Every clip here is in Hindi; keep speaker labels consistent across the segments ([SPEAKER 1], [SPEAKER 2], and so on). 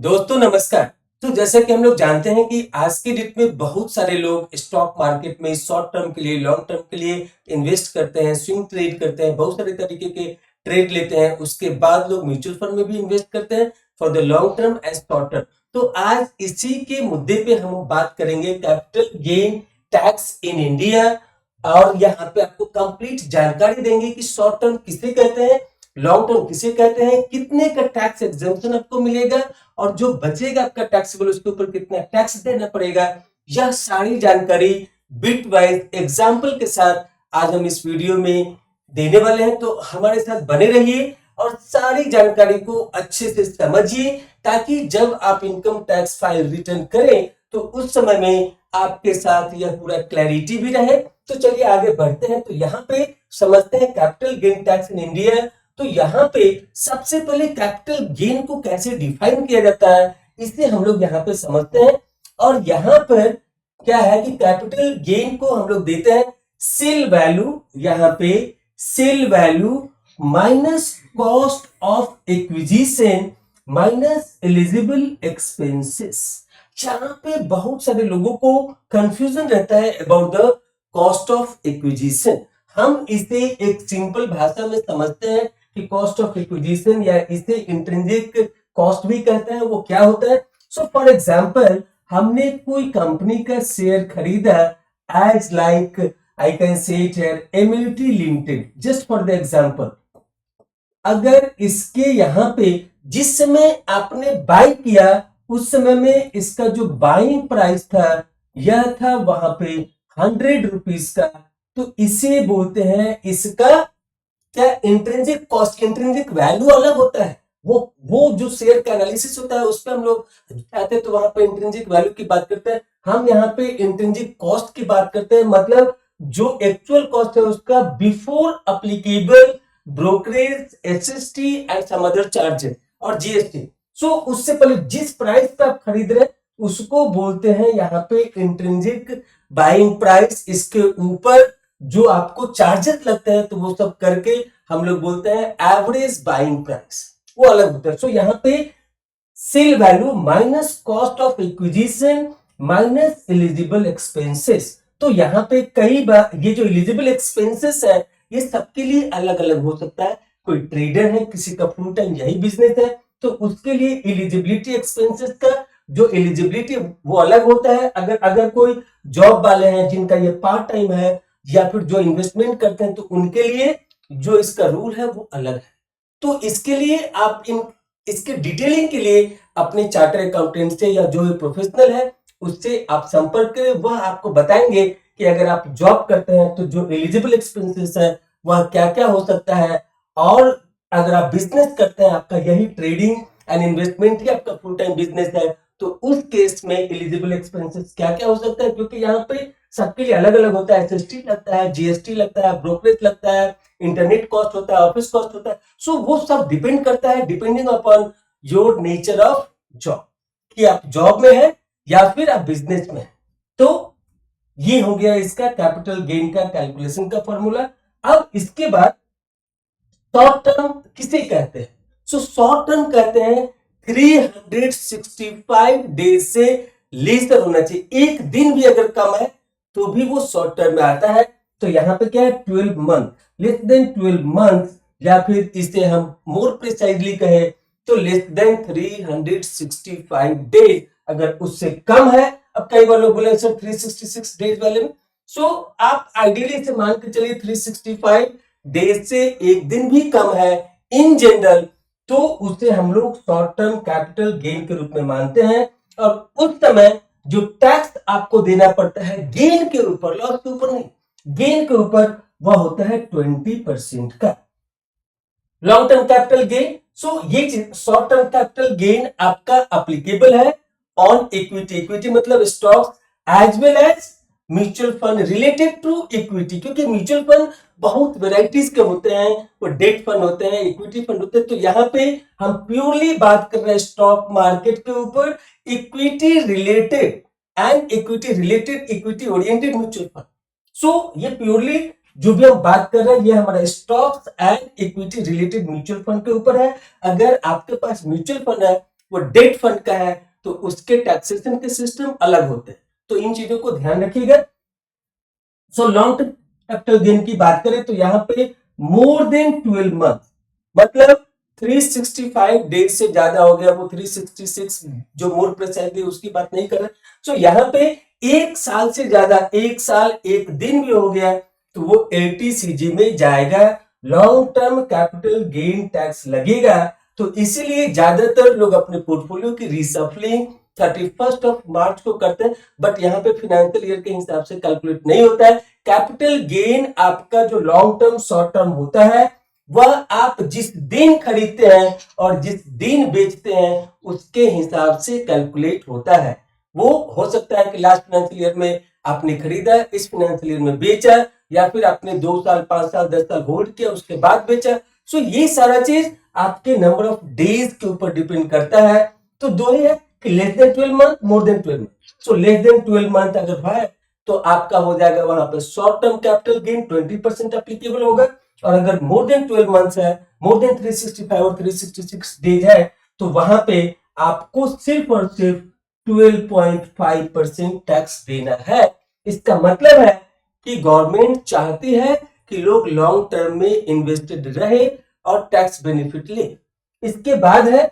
[SPEAKER 1] दोस्तों नमस्कार। तो जैसा कि हम लोग जानते हैं कि आज की डेट में बहुत सारे लोग स्टॉक मार्केट में शॉर्ट टर्म के लिए, लॉन्ग टर्म के लिए इन्वेस्ट करते हैं, स्विंग ट्रेड करते हैं, बहुत सारे तरीके के ट्रेड लेते हैं। उसके बाद लोग म्यूचुअल फंड में भी इन्वेस्ट करते हैं for the long term and short term. तो आज इसी के मुद्दे पे हम बात करेंगे, capital gain tax in India. और यहाँ पे आपको कंप्लीट जानकारी देंगे कि शॉर्ट टर्म किसे कहते हैं, लॉन्ग टर्म किसे कहते हैं, कितने का टैक्स एग्जेम्पशन आपको मिलेगा और जो बचेगा आपका टैक्सेबल उसके ऊपर कितना टैक्स देना पड़ेगा। यह सारी जानकारी बिट वाइज एग्जाम्पल के साथ आज हम इस वीडियो में देने वाले हैं। तो हमारे साथ बने रहिए और सारी जानकारी को अच्छे से समझिए, ताकि जब आप इनकम टैक्स फाइल रिटर्न करें तो उस समय में आपके साथ यह पूरा क्लैरिटी भी रहे। तो चलिए आगे बढ़ते हैं। तो यहाँ पे समझते हैं capital gain tax in India. तो यहाँ पे सबसे पहले कैपिटल गेन को कैसे डिफाइन किया जाता है, इसे हम लोग यहाँ पे समझते हैं। और यहाँ पर क्या है कि कैपिटल गेन को हम लोग देते हैं सेल वैल्यू, यहाँ पे sale value minus cost of acquisition minus eligible expenses. यहाँ पे बहुत सारे लोगों को कंफ्यूजन रहता है about the cost of acquisition. हम इसे एक सिंपल भाषा में समझते हैं कि कॉस्ट ऑफ एक्विजिशन या इसे इंट्रिंसिक कॉस्ट भी कहते हैं, वो क्या होता है। सो फॉर एग्जांपल, हमने कोई कंपनी का शेयर खरीदा as like I can say it here immunity limited, just for the example. अगर इसके यहाँ पे जिस समय आपने बाय किया उस समय में इसका जो बाइंग प्राइस था यह था वहां पे 100 रुपीज का, तो इसे बोलते हैं, इसका क्या इंट्रिंसिक कॉस्ट, इंट्रिंसिक वैल्यू अलग होता है। वो जो शेयर का एनालिसिस होता है उस पर हम लोग आते हैं तो वहां पे इंट्रिंसिक वैल्यू की बात करते हैं। हम यहाँ पे इंट्रिंसिक कॉस्ट की बात करते हैं, मतलब जो एक्चुअल कॉस्ट है उसका before applicable brokerage, SST and some other charges और जीएसटी। सो उससे पहले जिस प्राइस पे आप खरीद रहे उसको बोलते हैं यहाँ पे इंट्रिंसिक बाइंग प्राइस। इसके ऊपर जो आपको चार्जेस लगते हैं तो वो सब करके हम लोग बोलते हैं एवरेज बाइंग प्राइस, वो अलग होता है। सो यहाँ पे sale value minus cost of acquisition minus eligible expenses. तो यहाँ पे कई बार ये जो एलिजिबल एक्सपेंसेस है ये सबके लिए अलग अलग हो सकता है। कोई ट्रेडर है, किसी का फुल टाइम यही बिजनेस है, तो उसके लिए एलिजिबिलिटी एक्सपेंसेस का जो एलिजिबिलिटी वो अलग होता है। अगर कोई जॉब वाले हैं जिनका ये पार्ट टाइम है या फिर जो इन्वेस्टमेंट करते हैं तो उनके लिए जो इसका रूल है वो अलग है। तो इसके लिए आप इसके डिटेलिंग के लिए अपने चार्टर अकाउंटेंट से या जो प्रोफेशनल है उससे आप संपर्क करें, वह आपको बताएंगे कि अगर आप जॉब करते हैं तो जो एलिजिबल एक्सपेंसेस है वह क्या क्या हो सकता है। और अगर आप बिजनेस करते हैं, आपका यही ट्रेडिंग एंड इन्वेस्टमेंट ही आपका फुल टाइम बिजनेस है, तो उस केस में एलिजिबल एक्सपेंसेस क्या क्या हो सकता है, क्योंकि यहाँ पे सबके लिए अलग अलग होता है। एसएसटी लगता है, जीएसटी लगता है, ब्रोकरेज लगता है, इंटरनेट कॉस्ट होता है, ऑफिस कॉस्ट होता है। सो वो सब डिपेंड करता है depending upon your nature of job, कि आप जॉब में है या फिर आप बिजनेस में है। तो ये हो गया इसका कैपिटल गेन का कैलकुलेशन का फॉर्मूला। अब इसके बाद शॉर्ट टर्म किसे कहते हैं। सो शॉर्ट टर्म कहते हैं 365 डेज से लेसर होना चाहिए। एक दिन भी अगर कम है तो भी वो शॉर्ट टर्म में आता है। तो यहाँ पे क्या है 12 मंथ, लेस देन 12 मंथ, या फिर इसे हम मोर प्रिसाइजली कहे तो लेस देन 365 डेज। अगर उससे कम है, अब कई बार लोग बोले सर 366 डेज वाले में, सो आप आइडियली से मान के चलिए 365 डेज से एक दिन भी कम है इन जनरल, तो उसे हम लोग शॉर्ट टर्म कैपिटल गेन के रूप में मानते हैं। और उस समय जो टैक्स आपको देना पड़ता है गेन के ऊपर, लॉस के ऊपर नहीं, गेन के ऊपर, वह होता है 20% का long term capital gain. So ये शॉर्ट टर्म कैपिटल गेन आपका अप्लीकेबल है ऑन इक्विटी। इक्विटी मतलब stocks as well as mutual fund related to equity, क्योंकि म्यूचुअल फंड बहुत वेराइटीज के होते हैं, वो डेट फंड होते हैं, इक्विटी फंड होते हैं। तो यहाँ पे हम प्योरली बात कर रहे हैं स्टॉक मार्केट के ऊपर, equity related and equity related, equity oriented mutual fund. So ये प्योरली जो भी हम बात कर रहे हैं ये हमारा stocks and equity related mutual fund के ऊपर है। अगर आपके पास म्यूचुअल फंड है वो डेट फंड का है तो उसके टैक्सेशन के सिस्टम अलग होते हैं। तो इन चीजों को ध्यान रखिएगा। So long term capital gain की बात करें तो यहाँ पे मोर देन 12 मंथ, मतलब 365 डेज से ज्यादा हो गया, वो 366 जो मोर प्रिसाइजली उसकी बात नहीं कर रहे। सो यहाँ पे एक साल से ज्यादा, एक साल एक दिन भी हो गया तो वो एलटीसीजी में जाएगा, long term capital gain tax लगेगा। तो इसीलिए ज्यादातर लोग अपने पोर्टफोलियो की रीसफलिंग 31 ऑफ मार्च को करते हैं, बट यहाँ पे फाइनेंशियल ईयर के हिसाब से कैलकुलेट नहीं होता है। कैपिटल गेन आपका जो लॉन्ग टर्म शॉर्ट टर्म होता है वह आप जिस दिन खरीदते हैं और जिस दिन बेचते हैं उसके हिसाब से कैलकुलेट होता है। वो हो सकता है कि लास्ट फाइनेंशियल ईयर में आपने खरीदा, इस फाइनेंशियल ईयर में बेचा, या फिर आपने 2 साल 5 साल 10 साल होल्ड किया उसके बाद बेचा। सो ये सारा चीज आपके नंबर ऑफ डेज के ऊपर डिपेंड करता है। तो दो ही है कि less than 12 month, more than 12 month. So less than 12 month अगर है तो आपका हो जाएगा वहां पे short term capital gain 20% applicable होगा, और अगर मोर देन 12 मंथ्स है, मोर देन 365 और 366 डेज है तो वहां पे आपको सिर्फ और सिर्फ 12.5% टैक्स देना है। इसका मतलब है कि गवर्नमेंट चाहती है कि लोग लॉन्ग टर्म में इन्वेस्टेड रहे और टैक्स बेनिफिट ले। इसके बाद है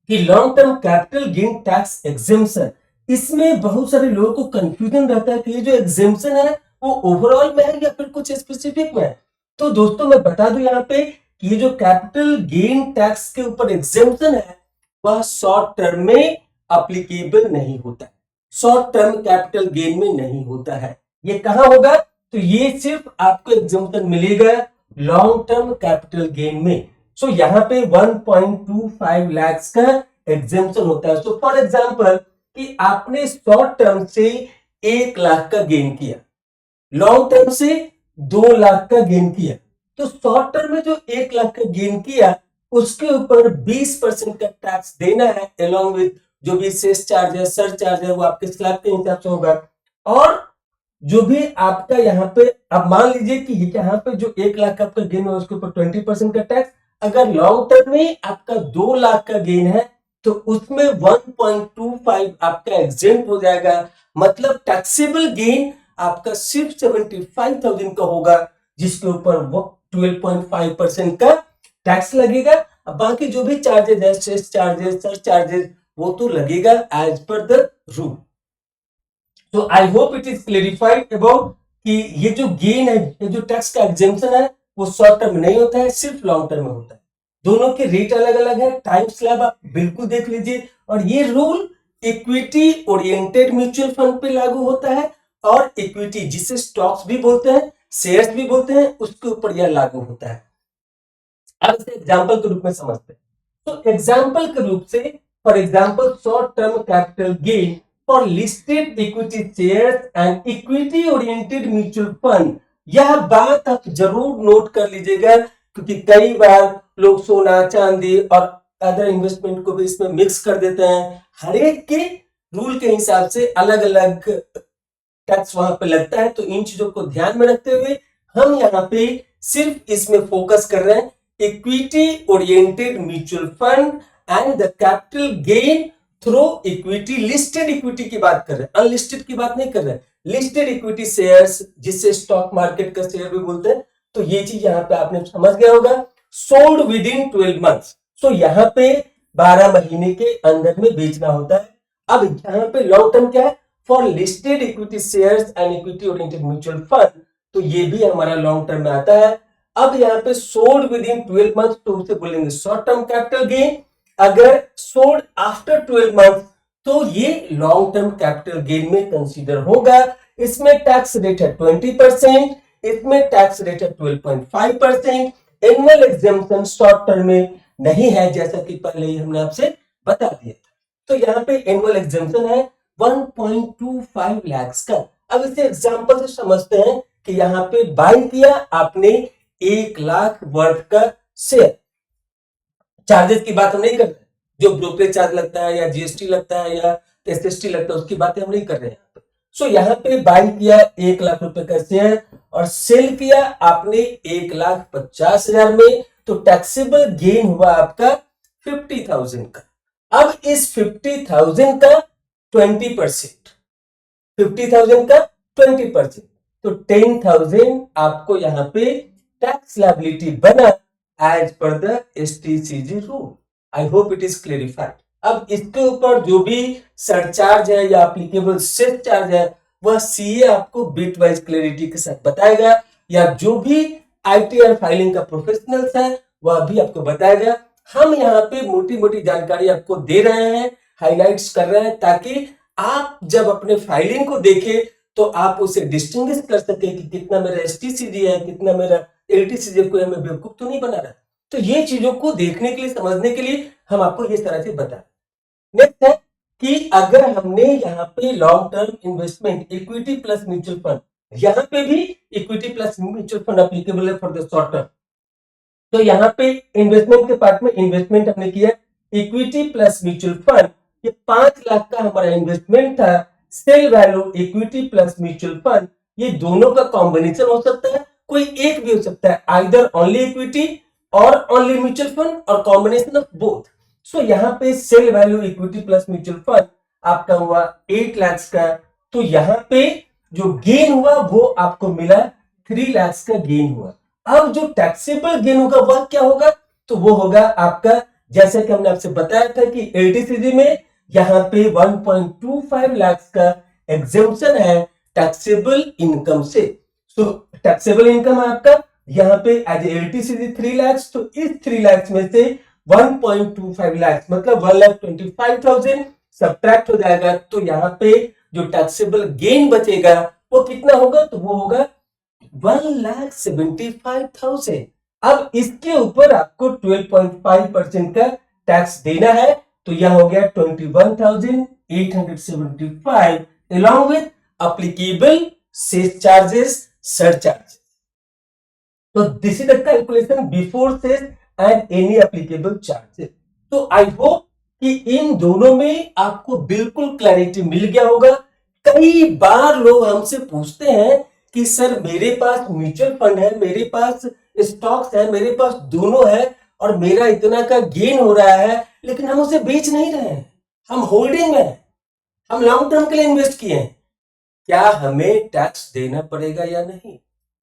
[SPEAKER 1] कि long term capital gain tax exemption. इसमें बहुत सारे लोगों को कंफ्यूजन रहता है कि ये जो एग्जेम्पशन है वो ओवरऑल में है या फिर कुछ स्पेसिफिक में है। तो दोस्तों मैं बता दूं यहाँ पे कि ये जो कैपिटल गेन टैक्स के ऊपर एग्जेम्पशन है वह शॉर्ट टर्म में एप्लीकेबल नहीं होता है, शॉर्ट टर्म कैपिटल गेन में नहीं होता है। ये कहां होगा? तो ये सिर्फ आपको एग्जेम्पशन मिलेगा लॉन्ग टर्म कैपिटल गेन में। सो यहाँ पे 1.25 लाख का एग्जेम्पशन होता है। सो फॉर एग्जांपल कि आपने शॉर्ट टर्म से 1 लाख का गेन किया, लॉन्ग टर्म से 2 लाख का गेन किया, तो शॉर्ट टर्म में जो 1 लाख का गेन किया उसके ऊपर 20% का टैक्स देना है, अलॉन्ग विथ जो भी सेस चार्ज है, सर चार्ज है, वो आपके स्लैब के हिसाब से होगा। और जो भी आपका यहाँ पे, अब मान लीजिए कि यहाँ पे जो 1 लाख का आपका गेन है उसके ऊपर 20% का टैक्स। अगर लॉन्ग टर्म में आपका 2 लाख का गेन है तो उसमें 1.25 आपका एग्जेम्प्ट हो जाएगा, मतलब टैक्सेबल गेन आपका सिर्फ 75,000 का होगा, जिसके ऊपर 12.5% का टैक्स लगेगा। अब बाकी जो भी चार्जेस है, सेस चार्जेस, सर चार्जेस, वो तो लगेगा एज पर द रूल। तो I hope it is clarified about कि ये जो गेन है, ये जो टैक्स का एग्जेम्पशन है वो शॉर्ट टर्म में नहीं होता है, सिर्फ लॉन्ग टर्म में होता है। दोनों के रेट अलग अलग है, टाइम स्लैब आप बिल्कुल देख लीजिए। और ये rule equity oriented mutual fund पे लागू होता है, और इक्विटी जिसे स्टॉक्स भी बोलते हैं, शेयर्स भी बोलते हैं, उसके ऊपर यह लागू होता है। अब इसे एग्जाम्पल के रूप में समझते हैं। तो एग्जाम्पल के रूप से, for example short term capital gain for listed equity shares and equity oriented mutual fund. यह बात आप जरूर नोट कर लीजिएगा, क्योंकि कई बार लोग सोना चांदी और अदर इन्वेस्टमेंट को भी इसमें मिक्स कर देते हैं। हर एक के रूल के हिसाब से अलग अलग टैक्स वहां पे लगता है। तो इन चीजों को ध्यान में रखते हुए हम यहाँ पे सिर्फ इसमें फोकस कर रहे हैं equity oriented mutual fund and the capital gain through equity. Listed equity की बात कर रहे हैं, अनलिस्टेड की बात नहीं कर रहे हैं। लिस्टेड इक्विटी शेयर्स, जिसे स्टॉक मार्केट का शेयर भी बोलते हैं, तो ये चीज यहाँ पे आपने समझ गया होगा। सोल्ड विद इन 12 मंथ्स, सो यहाँ पे 12 महीने के अंदर में बेचना होता है। अब यहाँ पे लॉन्ग टर्म क्या है? For listed equity shares and equity oriented mutual fund, तो ये भी हमारा लॉन्ग टर्म में आता है। अब यहाँ पे सोल्ड विद इन 12 मंथ, तो उसे बोलेंगे शॉर्ट टर्म कैपिटल गेन। अगर सोल्ड आफ्टर 12 मंथ तो ये लॉन्ग टर्म कैपिटल गेन में कंसीडर होगा। इसमें टैक्स रेट है 20%, इसमें टैक्स रेट है 12.5%। एनुअल एग्जेम्पशन शॉर्ट टर्म में नहीं है, जैसा कि पहले ही हमने आपसे बता दिया था। तो यहाँ पे एनुअल एग्जेम्पशन है 1.25 लाख का। अब इसे एग्जांपल से समझते हैं कि यहाँ पे बाय किया आपने 1 लाख वर्थ का शेयर। चार्जेस की बात हम नहीं कर रहे, जो ब्रोकरेज चार्ज लगता है या जीएसटी लगता है या एसएसटी लगता है उसकी बातें हम नहीं कर रहे हैं। सो यहाँ पे बाय किया 1 लाख रुपए का शेयर और सेल किया आपने 1,50,000 में, तो टैक्सेबल गेन हुआ आपका 50,000 का। अब इस 50,000 का 20%, 50,000 का 20%, तो 10,000 आपको यहाँ पे टैक्स लायबिलिटी बना as per the STCG rule. I hope it is clarified. अब इसके ऊपर जो भी सरचार्ज है या एप्लीकेबल सेस चार्ज है वह सीए आपको बिट वाइज क्लैरिटी के साथ बताएगा, या जो भी ITR फाइलिंग का प्रोफेशनल्स है वह भी आपको बताएगा। हम यहाँ पे मोटी मोटी जानकारी आपको दे रहे हैं, हाईलाइट्स कर रहे हैं, ताकि आप जब अपने फाइलिंग को देखें तो आप उसे डिस्टिंग्विश कर सके कि कितना मेरा STCG है, कितना मेरा LTCG है, कोई हमें बेवकूफ तो नहीं बना रहा। तो ये चीजों को देखने के लिए, समझने के लिए हम आपको इस तरह से बता। नेक्स्ट है कि अगर हमने यहाँ पे long term investment equity plus mutual fund, यहाँ पे भी equity plus mutual fund applicable है फॉर द शॉर्ट टर्म। तो यहाँ पे इन्वेस्टमेंट के पार्ट में इन्वेस्टमेंट हमने किया इक्विटी प्लस म्यूचुअल फंड, ये 5 लाख का हमारा इन्वेस्टमेंट था। Sale value equity plus mutual fund, ये दोनों का कॉम्बिनेशन हो सकता है, कोई एक भी हो सकता है, आइदर ओनली इक्विटी और ओनली म्यूचुअल फंड और कॉम्बिनेशन ऑफ बोथ। सो यहाँ पे sale value equity plus mutual fund आपका हुआ 8 लाख का। तो यहाँ पे जो गेन हुआ वो आपको मिला 3 लाख का गेन हुआ। अब जो टैक्सेबल गेन होगा वह क्या होगा, तो वो होगा आपका, जैसे कि हमने आपसे बताया था कि LTCG में यहाँ पे 1.25 लाख का एग्जेम्पशन है टैक्सेबल इनकम से। तो टैक्सेबल इनकम आपका यहाँ पे एज LTCG 3 लाख, तो इस 3 लाख में से 1.25 लाख मतलब 1,25,000 सब्ट्रैक्ट हो जाएगा। तो यहाँ पे जो टैक्सेबल गेन बचेगा वो कितना होगा, तो वो होगा 1,75,000। अब इसके ऊपर आपको 12.5% का टैक्स देना है, तो यह हो गया 21,875 along with applicable cess charges, surcharge. तो this is the calculation before cess and any applicable charges. तो आई होप कि इन दोनों में आपको बिल्कुल क्लैरिटी मिल गया होगा। कई बार लोग हमसे पूछते हैं कि सर मेरे पास म्यूचुअल फंड है, मेरे पास स्टॉक्स है, मेरे पास दोनों है और मेरा इतना का गेन हो रहा है, लेकिन हम उसे बेच नहीं रहे हैं, हम होल्डिंग में हैं, हम लॉन्ग टर्म के लिए इन्वेस्ट किए हैं, क्या हमें टैक्स देना पड़ेगा या नहीं?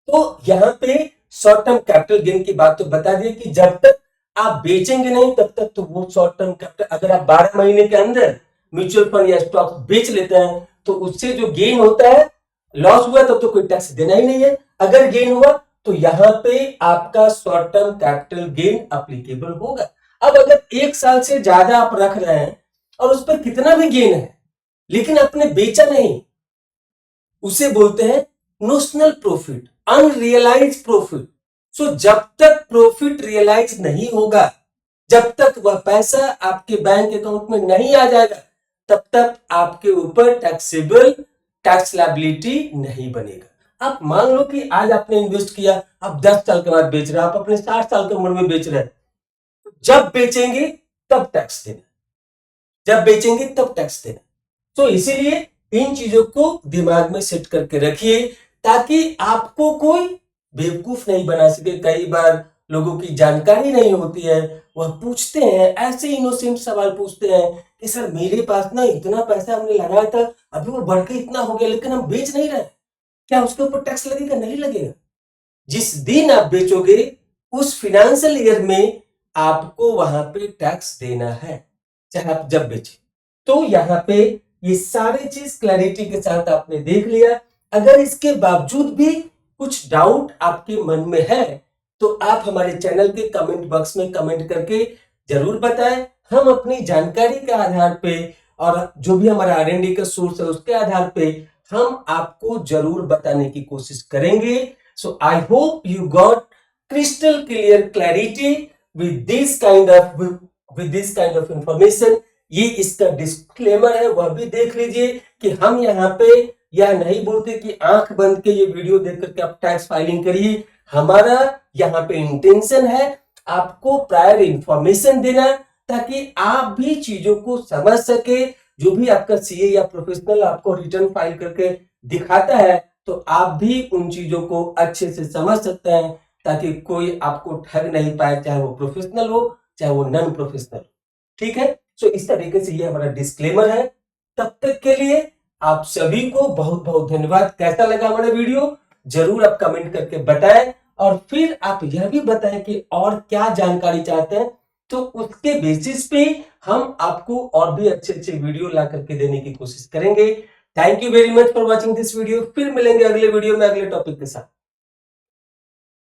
[SPEAKER 1] तो यहाँ पे शॉर्ट टर्म कैपिटल गेन की बात तो बता दिए कि जब तक आप बेचेंगे नहीं तब तक तो वो शॉर्ट टर्म कैपिटल, अगर आप 12 महीने के अंदर म्यूचुअल फंड या स्टॉक बेच लेते हैं तो उससे जो गेन होता है, लॉस हुआ तब तो कोई टैक्स देना ही नहीं है। अगर गेन हुआ तो यहाँ पे आपका short term capital gain applicable होगा। अब अगर 1 साल से ज्यादा आप रख रहे हैं और उस पर कितना भी गेन है लेकिन आपने बेचा नहीं, उसे बोलते हैं नोशनल प्रॉफिट, अनरियलाइज प्रॉफिट। सो जब तक प्रॉफिट रियलाइज नहीं होगा, जब तक वह पैसा आपके बैंक अकाउंट में नहीं आ जाएगा, तब तक आपके ऊपर टैक्सेबल टैक्स लायबिलिटी नहीं बनेगा। आप मान लो कि आज आपने इन्वेस्ट किया, आप 10 साल के बाद बेच रहे हैं, आप अपने 60 साल की उम्र में बेच रहे हैं, जब बेचेंगे तब टैक्स देना, जब बेचेंगे तब टैक्स देना। तो इसीलिए इन चीजों को दिमाग में सेट करके रखिए ताकि आपको कोई बेवकूफ नहीं बना सके। कई बार लोगों की जानकारी नहीं होती है, वह पूछते हैं ऐसे इनोसेंट सवाल पूछते हैं कि सर मेरे पास ना इतना पैसा हमने लगाया था, अभी वो बढ़ के इतना हो गया लेकिन हम बेच नहीं रहे, क्या उसके ऊपर टैक्स लगेगा? नहीं लगेगा। जिस दिन आप बेचोगे उस फाइनेंशियल ईयर में आपको वहां पे टैक्स देना है, चाहे आप जब बेचे। तो यहाँ पे ये सारी चीज क्लैरिटी के साथ आपने देख लिया। अगर इसके बावजूद भी कुछ डाउट आपके मन में है तो आप हमारे चैनल के कमेंट बॉक्स में कमेंट करके जरूर बताएं। हम अपनी जानकारी के आधार पे और जो भी हमारा R&D का सोर्स है उसके आधार पे हम आपको जरूर बताने की कोशिश करेंगे। So I hope you got crystal clear clarity with this kind of information। ये इसका डिस्क्लेमर है, वह भी देख लीजिए कि हम यहाँ पे यह नहीं बोलते कि आंख बंद के ये वीडियो देख करके आप टैक्स फाइलिंग करिए। हमारा यहाँ पे इंटेंशन है आपको प्रायर इंफॉर्मेशन देना ताकि आप भी चीजों को समझ सके। जो भी आपका सीए या प्रोफेशनल आपको रिटर्न फाइल करके दिखाता है तो आप भी उन चीजों को अच्छे से समझ सकते हैं ताकि कोई आपको ठग नहीं पाए, चाहे वो प्रोफेशनल हो चाहे वो नॉन प्रोफेशनल। ठीक है। सो इस तरीके से ये हमारा डिस्क्लेमर है। तब तक के लिए आप सभी को बहुत बहुत धन्यवाद। कैसा लगा हमारा वीडियो जरूर आप कमेंट करके बताएं, और फिर आप यह भी बताएं कि और क्या जानकारी चाहते हैं, तो उसके बेसिस पे हम आपको और भी अच्छे अच्छे वीडियो ला करके देने की कोशिश करेंगे। Thank you very much for watching this video. फिर मिलेंगे अगले वीडियो में अगले टॉपिक के साथ।